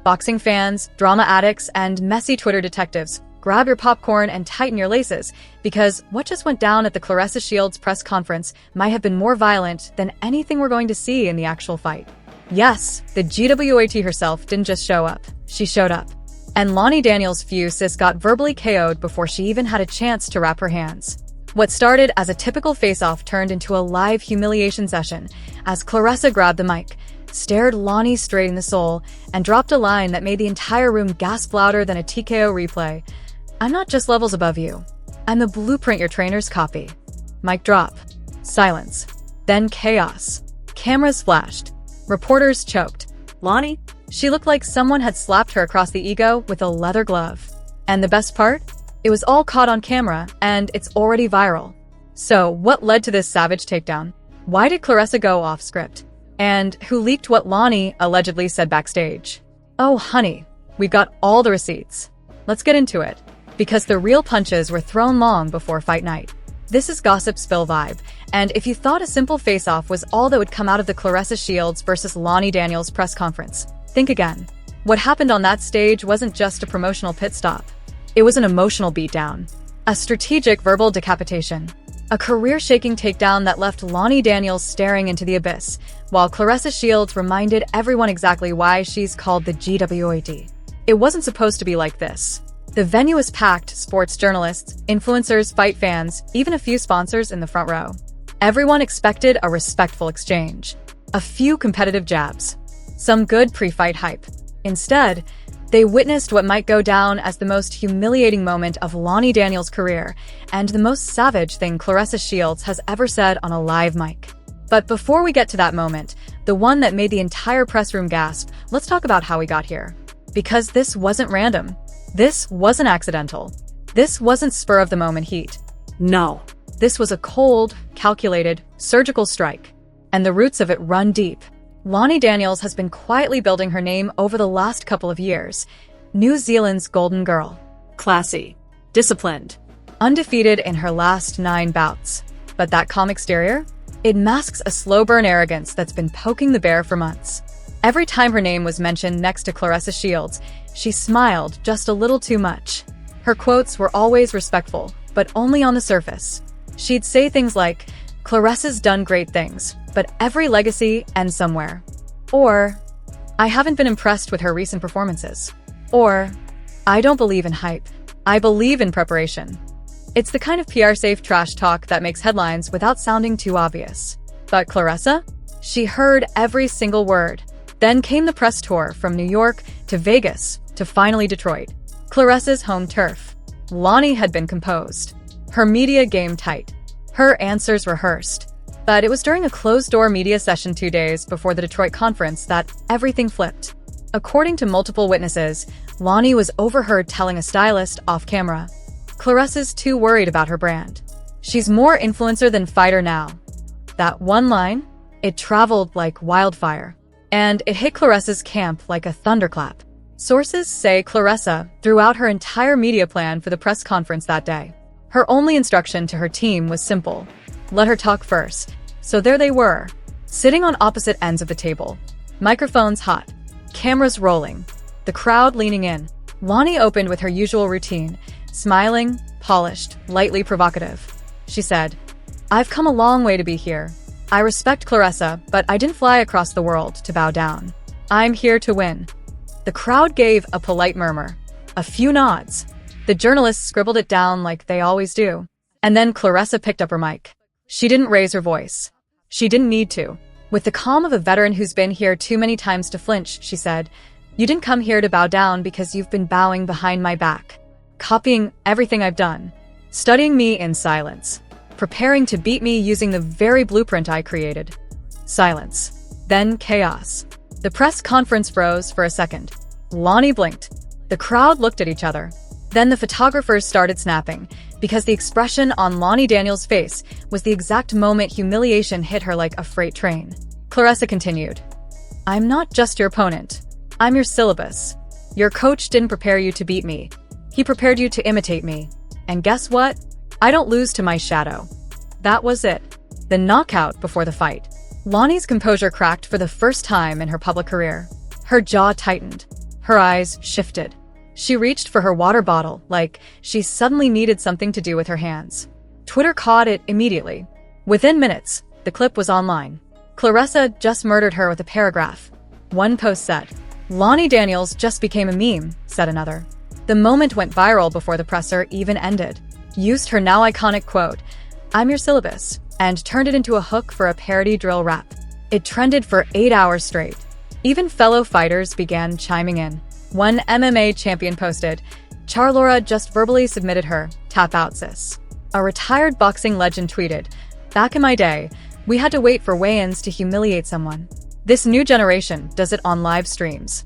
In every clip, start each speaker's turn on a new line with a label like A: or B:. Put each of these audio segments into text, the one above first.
A: Boxing fans, drama addicts, and messy Twitter detectives, grab your popcorn and tighten your laces, because what just went down at the Claressa Shields press conference might have been more violent than anything we're going to see in the actual fight. Yes, the GWOAT herself didn't just show up, she showed up. And Lani Daniels' few sis got verbally KO'd before she even had a chance to wrap her hands. What started as a typical face-off turned into a live humiliation session as Claressa grabbed the mic, stared Lani straight in the soul, and dropped a line that made the entire room gasp louder than a TKO replay. "I'm not just levels above you. I'm the blueprint your trainers copy." Mic drop. Silence. Then chaos. Cameras flashed. Reporters choked. Lani? She looked like someone had slapped her across the ego with a leather glove. And the best part? It was all caught on camera, and it's already viral. So, what led to this savage takedown? Why did Claressa go off script? And who leaked what Lani allegedly said backstage? Oh honey, we've got all the receipts. Let's get into it. Because the real punches were thrown long before fight night. This is Gossip Spill vibe, and if you thought a simple face-off was all that would come out of the Claressa Shields versus Lani Daniels press conference, think again. What happened on that stage wasn't just a promotional pit stop. It was an emotional beatdown. A strategic verbal decapitation. A career-shaking takedown that left Lani Daniels staring into the abyss, while Claressa Shields reminded everyone exactly why she's called the GWOAT. It wasn't supposed to be like this. The venue was packed, sports journalists, influencers, fight fans, even a few sponsors in the front row. Everyone expected a respectful exchange. A few competitive jabs. Some good pre-fight hype. Instead, they witnessed what might go down as the most humiliating moment of Lani Daniels' career and the most savage thing Claressa Shields has ever said on a live mic. But before we get to that moment, the one that made the entire press room gasp, let's talk about how we got here. Because this wasn't random. This wasn't accidental. This wasn't spur-of-the-moment heat. No. This was a cold, calculated, surgical strike. And the roots of it run deep. Lani Daniels has been quietly building her name over the last couple of years. New Zealand's golden girl. Classy. Disciplined. Undefeated in her last 9 bouts. But that calm exterior? It masks a slow-burn arrogance that's been poking the bear for months. Every time her name was mentioned next to Claressa Shields, she smiled just a little too much. Her quotes were always respectful, but only on the surface. She'd say things like, "Claressa's done great things, but every legacy ends somewhere." Or, "I haven't been impressed with her recent performances." Or, "I don't believe in hype. I believe in preparation." It's the kind of PR-safe trash talk that makes headlines without sounding too obvious. But Claressa? She heard every single word. Then came the press tour from New York to Vegas to finally Detroit. Claressa's home turf. Lani had been composed. Her media game tight. Her answers rehearsed. But it was during a closed-door media session 2 days before the Detroit conference that everything flipped. According to multiple witnesses, Lani was overheard telling a stylist off-camera, "Claressa's too worried about her brand. She's more influencer than fighter now." That one line, it traveled like wildfire. And it hit Claressa's camp like a thunderclap. Sources say Claressa threw out her entire media plan for the press conference that day. Her only instruction to her team was simple: let her talk first. So there they were, sitting on opposite ends of the table. Microphones hot, cameras rolling, the crowd leaning in. Lani opened with her usual routine, smiling, polished, lightly provocative. She said, "I've come a long way to be here. I respect Claressa, but I didn't fly across the world to bow down. I'm here to win." The crowd gave a polite murmur, a few nods. The journalists scribbled it down like they always do. And then Claressa picked up her mic. She didn't raise her voice. She didn't need to. With the calm of a veteran who's been here too many times to flinch, she said, "You didn't come here to bow down because you've been bowing behind my back, copying everything I've done, studying me in silence, preparing to beat me using the very blueprint I created." Silence. Then chaos. The press conference froze for a second. Lani blinked. The crowd looked at each other. Then the photographers started snapping, because the expression on Lani Daniels' face was the exact moment humiliation hit her like a freight train. Claressa continued, "I'm not just your opponent. I'm your syllabus. Your coach didn't prepare you to beat me. He prepared you to imitate me. And guess what? I don't lose to my shadow." That was it. The knockout before the fight. Lani's composure cracked for the first time in her public career. Her jaw tightened. Her eyes shifted. She reached for her water bottle, like she suddenly needed something to do with her hands. Twitter caught it immediately. Within minutes, the clip was online. Claressa just murdered her with a paragraph. One post said, "Lani Daniels just became a meme," said another. The moment went viral before the presser even ended. Used her now iconic quote, "I'm your syllabus," and turned it into a hook for a parody drill rap. It trended for 8 hours straight. Even fellow fighters began chiming in. One MMA champion posted, "Charlora just verbally submitted her. Tap out, sis." A retired boxing legend tweeted, "Back in my day, we had to wait for weigh-ins to humiliate someone. This new generation does it on live streams."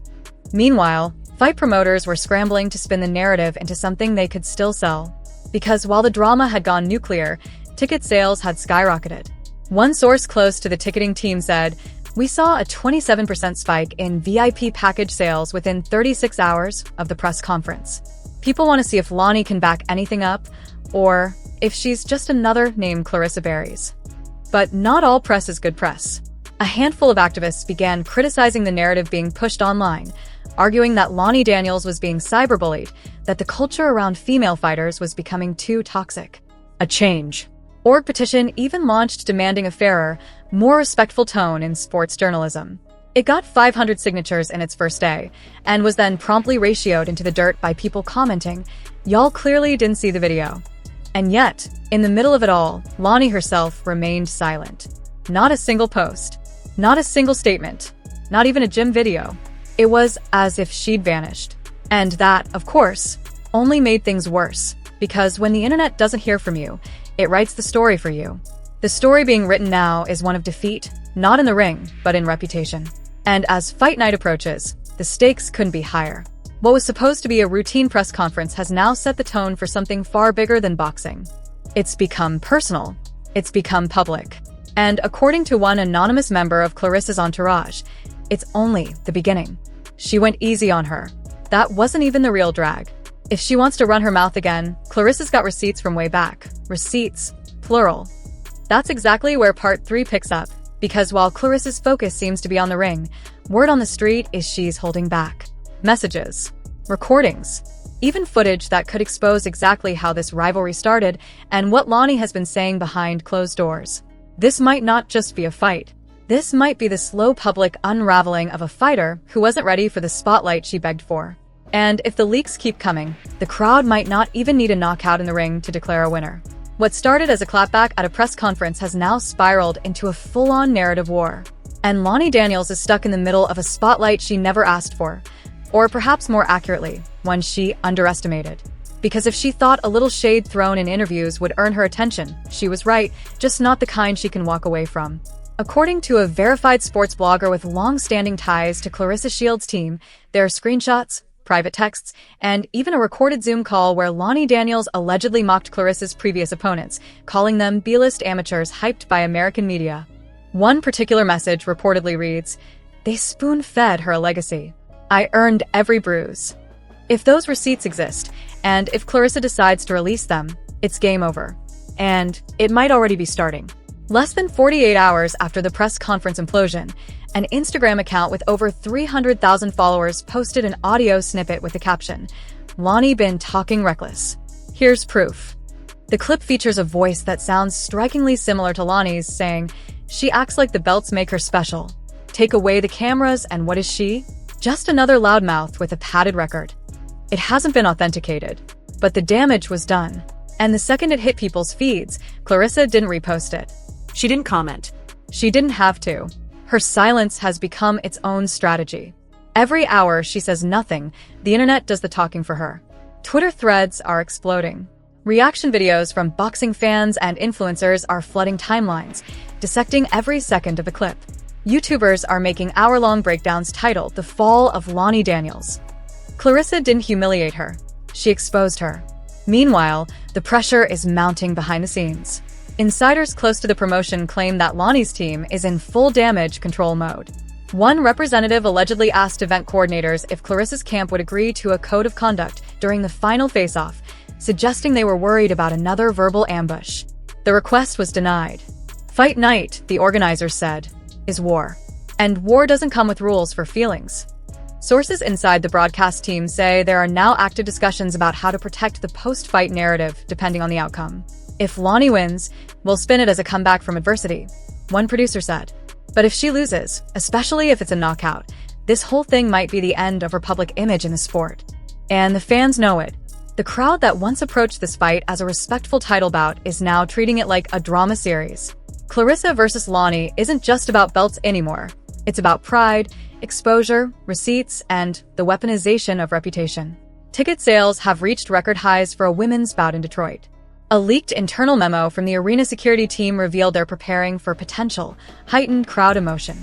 A: Meanwhile, fight promoters were scrambling to spin the narrative into something they could still sell. Because while the drama had gone nuclear, ticket sales had skyrocketed. One source close to the ticketing team said, "We saw a 27% spike in VIP package sales within 36 hours of the press conference. People want to see if Lani can back anything up, or if she's just another named Claressa Berries." But not all press is good press. A handful of activists began criticizing the narrative being pushed online, arguing that Lani Daniels was being cyberbullied, that the culture around female fighters was becoming too toxic. A change. Org petition even launched demanding a fairer, more respectful tone in sports journalism. It got 500 signatures in its first day, and was then promptly ratioed into the dirt by people commenting, "Y'all clearly didn't see the video." And yet, in the middle of it all, Lani herself remained silent. Not a single post. Not a single statement. Not even a gym video. It was as if she'd vanished. And that, of course, only made things worse, because when the internet doesn't hear from you, it writes the story for you. The story being written now is one of defeat, not in the ring, but in reputation. And as fight night approaches, the stakes couldn't be higher. What was supposed to be a routine press conference has now set the tone for something far bigger than boxing. It's become personal. It's become public. And according to one anonymous member of Claressa's entourage, it's only the beginning. She went easy on her. That wasn't even the real drag. If she wants to run her mouth again, Claressa's got receipts from way back. Receipts, plural. That's exactly where part 3 picks up, because while Claressa's focus seems to be on the ring, word on the street is she's holding back. Messages, recordings, even footage that could expose exactly how this rivalry started and what Lani has been saying behind closed doors. This might not just be a fight. This might be the slow public unraveling of a fighter who wasn't ready for the spotlight she begged for. And if the leaks keep coming, the crowd might not even need a knockout in the ring to declare a winner. What started as a clapback at a press conference has now spiraled into a full-on narrative war. And Lani Daniels is stuck in the middle of a spotlight she never asked for. Or perhaps more accurately, one she underestimated. Because if she thought a little shade thrown in interviews would earn her attention, she was right, just not the kind she can walk away from. According to a verified sports blogger with long-standing ties to Claressa Shields' team, there are screenshots, private texts, and even a recorded Zoom call where Lani Daniels allegedly mocked Claressa's previous opponents, calling them B-list amateurs hyped by American media. One particular message reportedly reads, "They spoon-fed her a legacy. I earned every bruise." If those receipts exist, and if Claressa decides to release them, it's game over. And it might already be starting. Less than 48 hours after the press conference implosion, an Instagram account with over 300,000 followers posted an audio snippet with the caption, "Lani been talking reckless. Here's proof." The clip features a voice that sounds strikingly similar to Lani's, saying, "She acts like the belts make her special. Take away the cameras and what is she? Just another loudmouth with a padded record." It hasn't been authenticated, but the damage was done. And the second it hit people's feeds, Claressa didn't repost it.
B: She didn't comment.
A: She didn't have to. Her silence has become its own strategy. Every hour she says nothing, the internet does the talking for her. Twitter threads are exploding. Reaction videos from boxing fans and influencers are flooding timelines, dissecting every second of the clip. YouTubers are making hour-long breakdowns titled "The Fall of Lani Daniels." Claressa didn't humiliate her. She exposed her. Meanwhile, the pressure is mounting behind the scenes. Insiders close to the promotion claim that Lani's team is in full damage control mode. One representative allegedly asked event coordinators if Claressa's camp would agree to a code of conduct during the final face-off, suggesting they were worried about another verbal ambush. The request was denied. Fight night, the organizers said, is war. And war doesn't come with rules for feelings. Sources inside the broadcast team say there are now active discussions about how to protect the post-fight narrative depending on the outcome. If Lani wins, we'll spin it as a comeback from adversity, one producer said. But if she loses, especially if it's a knockout, this whole thing might be the end of her public image in the sport. And the fans know it. The crowd that once approached this fight as a respectful title bout is now treating it like a drama series. Claressa versus Lani isn't just about belts anymore. It's about pride, exposure, receipts, and the weaponization of reputation. Ticket sales have reached record highs for a women's bout in Detroit. A leaked internal memo from the arena security team revealed they're preparing for potential heightened crowd emotion.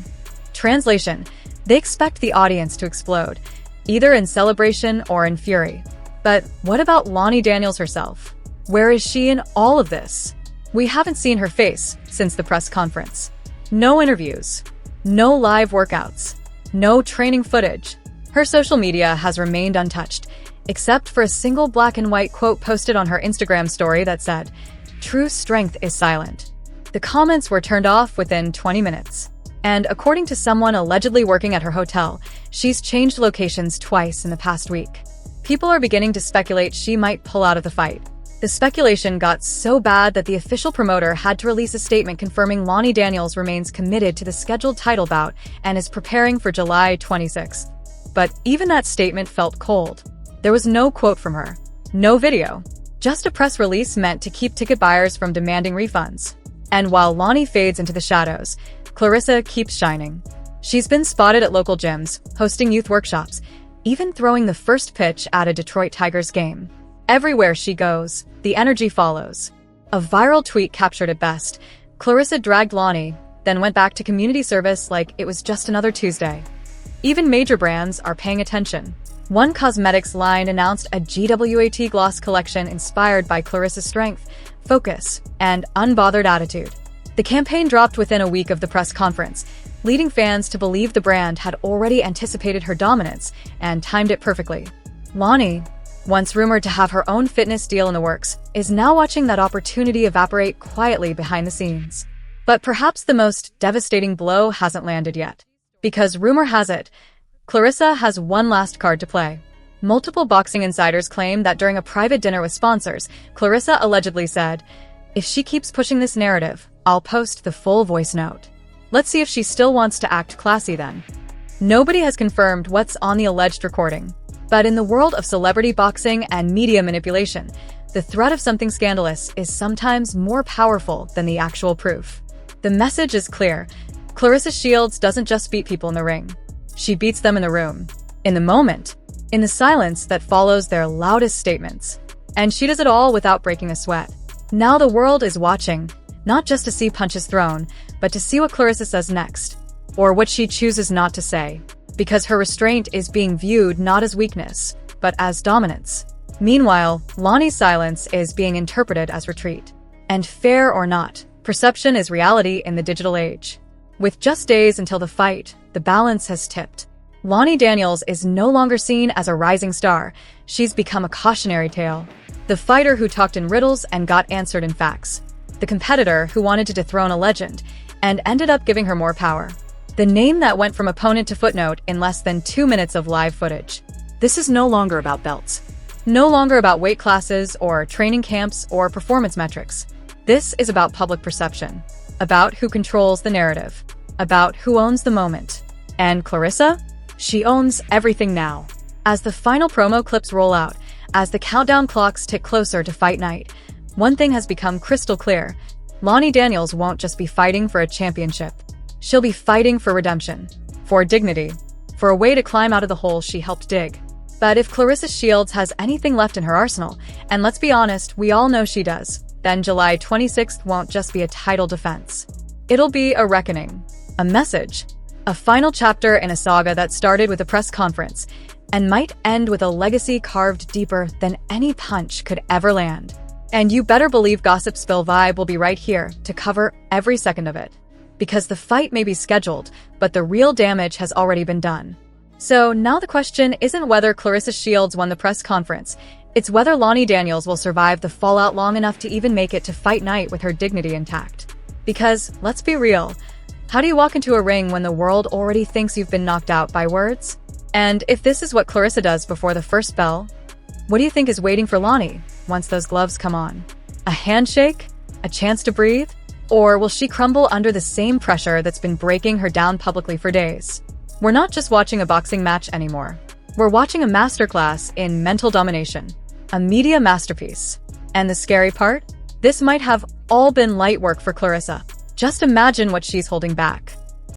A: Translation: they expect the audience to explode, either in celebration or in fury. But what about Lani Daniels herself? Where is she in all of this? We haven't seen her face since the press conference. No interviews, no live workouts, no training footage. Her social media has remained untouched, except for a single black and white quote posted on her Instagram story that said, "True strength is silent." The comments were turned off within 20 minutes. And according to someone allegedly working at her hotel, she's changed locations twice in the past week. People are beginning to speculate she might pull out of the fight. The speculation got so bad that the official promoter had to release a statement confirming Lani Daniels remains committed to the scheduled title bout and is preparing for July 26th. But even that statement felt cold. There was no quote from her, no video, just a press release meant to keep ticket buyers from demanding refunds. And while Lani fades into the shadows, Claressa keeps shining. She's been spotted at local gyms, hosting youth workshops, even throwing the first pitch at a Detroit Tigers game. Everywhere she goes, the energy follows. A viral tweet captured it best. Claressa dragged Lani, then went back to community service like it was just another Tuesday. Even major brands are paying attention. One cosmetics line announced a GWAT gloss collection inspired by Claressa's strength, focus, and unbothered attitude. The campaign dropped within a week of the press conference, leading fans to believe the brand had already anticipated her dominance and timed it perfectly. Lani, once rumored to have her own fitness deal in the works, is now watching that opportunity evaporate quietly behind the scenes. But perhaps the most devastating blow hasn't landed yet. Because rumor has it, Claressa has one last card to play. Multiple boxing insiders claim that during a private dinner with sponsors, Claressa allegedly said, "If she keeps pushing this narrative, I'll post the full voice note." Let's see if she still wants to act classy then. Nobody has confirmed what's on the alleged recording. But in the world of celebrity boxing and media manipulation, the threat of something scandalous is sometimes more powerful than the actual proof. The message is clear. Claressa Shields doesn't just beat people in the ring. She beats them in the room, in the moment, in the silence that follows their loudest statements. And she does it all without breaking a sweat. Now the world is watching, not just to see punches thrown, but to see what Claressa says next, or what she chooses not to say, because her restraint is being viewed not as weakness, but as dominance. Meanwhile, Lani's silence is being interpreted as retreat. And fair or not, perception is reality in the digital age. With just days until the fight, the balance has tipped. Lani Daniels is no longer seen as a rising star. She's become a cautionary tale. The fighter who talked in riddles and got answered in facts. The competitor who wanted to dethrone a legend and ended up giving her more power. The name that went from opponent to footnote in less than 2 minutes of live footage. This is no longer about belts. No longer about weight classes or training camps or performance metrics. This is about public perception. About who controls the narrative. About who owns the moment. And Claressa? She owns everything now. As the final promo clips roll out, as the countdown clocks tick closer to fight night, one thing has become crystal clear. Lani Daniels won't just be fighting for a championship. She'll be fighting for redemption, for dignity, for a way to climb out of the hole she helped dig. But if Claressa Shields has anything left in her arsenal, and let's be honest, we all know she does, then July 26th won't just be a title defense. It'll be a reckoning, a message, a final chapter in a saga that started with a press conference and might end with a legacy carved deeper than any punch could ever land. And you better believe Gossip Spill Vibe will be right here to cover every second of it. Because the fight may be scheduled, but the real damage has already been done. So now the question isn't whether Claressa Shields won the press conference, it's whether Lani Daniels will survive the fallout long enough to even make it to fight night with her dignity intact. Because, let's be real, how do you walk into a ring when the world already thinks you've been knocked out by words? And if this is what Claressa does before the first bell, what do you think is waiting for Lani once those gloves come on? A handshake? A chance to breathe? Or will she crumble under the same pressure that's been breaking her down publicly for days? We're not just watching a boxing match anymore. We're watching a masterclass in mental domination, a media masterpiece. And the scary part? This might have all been light work for Claressa. Just imagine what she's holding back.